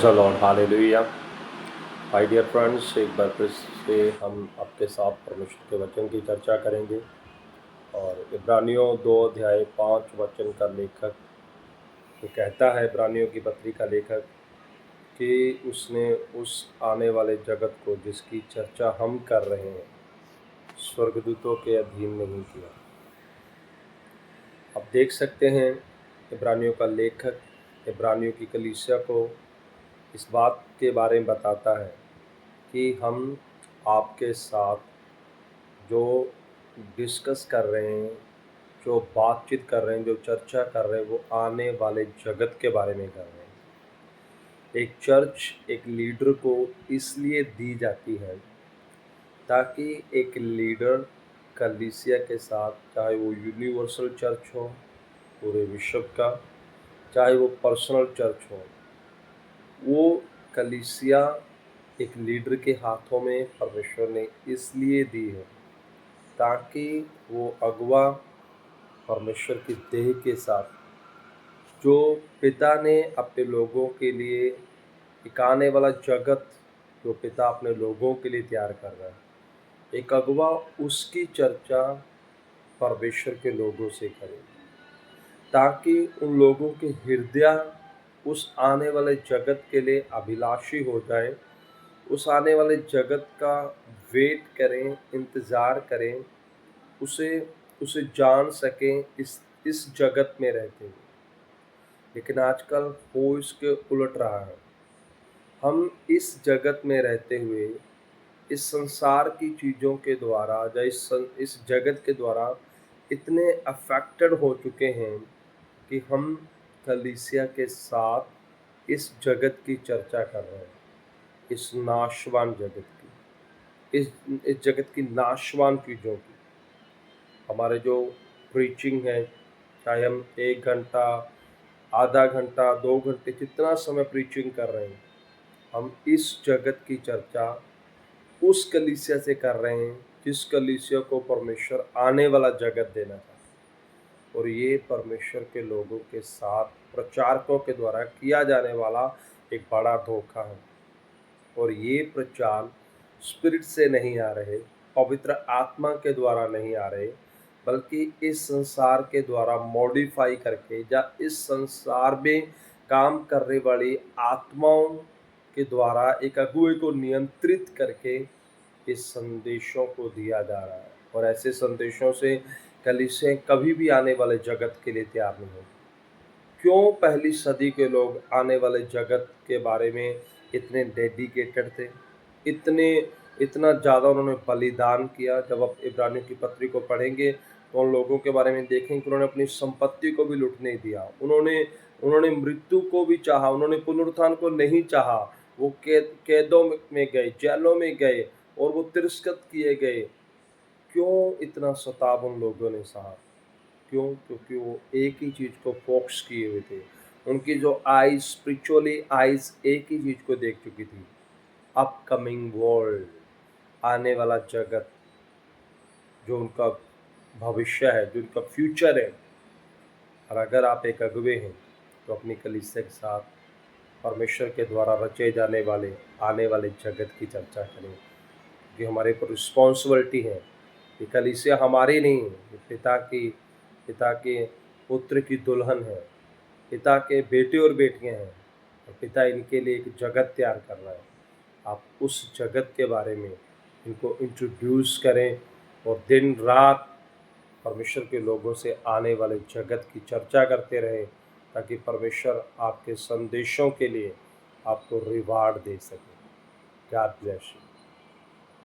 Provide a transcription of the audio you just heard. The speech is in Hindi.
The lord, hallelujah. My dear friends, एक बार फिर से हम आपके साथ परमेश्वर के वचन की चर्चा करेंगे। और इब्रानियों 2 अध्याय 5 वचन का लेखक ये कहता है, इब्रानियों की पत्री का लेखक, कि उसने उस आने वाले जगत को जिसकी चर्चा हम कर रहे हैं स्वर्गदूतों के अधीन नहीं किया। आप देख सकते हैं, इब्रानियों का लेखक इब्रानियों की कलीसिया को इस बात के बारे में बताता है कि हम आपके साथ जो डिस्कस कर रहे हैं, जो बातचीत कर रहे हैं, जो चर्चा कर रहे हैं, वो आने वाले जगत के बारे में कर रहे हैं। एक चर्च एक लीडर को इसलिए दी जाती है ताकि एक लीडर कलीसिया के साथ, चाहे वो यूनिवर्सल चर्च हो पूरे विश्व का, चाहे वो पर्सनल चर्च हो, वो कलीसिया एक लीडर के हाथों में परमेश्वर ने इसलिए दी है ताकि वो अगुवा परमेश्वर की देह के साथ, जो पिता ने अपने लोगों के लिए एक आने वाला जगत जो पिता अपने लोगों के लिए तैयार कर रहा है, एक अगुवा उसकी चर्चा परमेश्वर के लोगों से करे ताकि उन लोगों के हृदय उस आने वाले जगत के लिए अभिलाषी हो जाए, उस आने वाले जगत का वेट करें, इंतज़ार करें, उसे उसे जान सकें इस जगत में रहते हुए। लेकिन आजकल हो इसके उलट रहा है। हम इस जगत में रहते हुए इस संसार की चीज़ों के द्वारा या इस जगत के द्वारा इतने अफेक्टेड हो चुके हैं कि हम कलीसिया के साथ इस जगत की चर्चा कर रहे हैं, इस नाशवान जगत की, इस जगत की नाशवान चीज़ों की। हमारे जो प्रीचिंग है, चाहे हम 1 घंटा, आधा घंटा, 2 घंटे, जितना समय प्रीचिंग कर रहे हैं, हम इस जगत की चर्चा उस कलीसिया से कर रहे हैं जिस कलीसिया को परमेश्वर आने वाला जगत देना चाहता है। और ये परमेश्वर के लोगों के साथ प्रचारकों के द्वारा किया जाने वाला एक बड़ा धोखा है। और ये प्रचार स्पिरिट से नहीं आ रहे, पवित्र आत्मा के द्वारा नहीं आ रहे, बल्कि इस संसार के द्वारा मॉडिफाई करके या इस संसार में काम करने वाली आत्माओं के द्वारा एक अगुवे को नियंत्रित करके इस संदेशों को दिया जा रहा है। और ऐसे संदेशों से कलीसिया कभी भी आने वाले जगत के लिए तैयार नहीं होगी। क्यों पहली सदी के लोग आने वाले जगत के बारे में इतने डेडिकेटेड थे, इतना ज़्यादा उन्होंने बलिदान किया। जब आप इब्रानियों की पत्री को पढ़ेंगे तो उन लोगों के बारे में देखेंगे कि उन्होंने अपनी संपत्ति को भी लुटने दिया, उन्होंने मृत्यु को भी चाहा, उन्होंने पुनरुत्थान को नहीं चाहा। वो कैदों में गए, जेलों में गए और वो तिरस्कृत किए गए। क्यों इतना सताव उन लोगों ने सहा? क्यों? क्योंकि वो एक ही चीज़ को फोकस किए हुए थे। उनकी जो आइज़, स्पिरिचुअली आइज़ एक ही चीज़ को देख चुकी थी, अपकमिंग वर्ल्ड, आने वाला जगत, जो उनका भविष्य है, जो उनका फ्यूचर है। और अगर आप एक अगुवे हैं तो अपनी कलीसिया के साथ परमेश्वर के द्वारा रचे जाने वाले आने वाले जगत की चर्चा करें, कि हमारे ऊपर रिस्पॉन्सिबिलिटी है। ये कलीसिया हमारी नहीं है, ये पिता के पुत्र की दुल्हन है, पिता के बेटे और बेटियां हैं, और पिता इनके लिए एक जगत तैयार कर रहा है। आप उस जगत के बारे में इनको इंट्रोड्यूस करें और दिन रात परमेश्वर के लोगों से आने वाले जगत की चर्चा करते रहें, ताकि परमेश्वर आपके संदेशों के लिए आपको रिवार्ड दे सके। God bless you.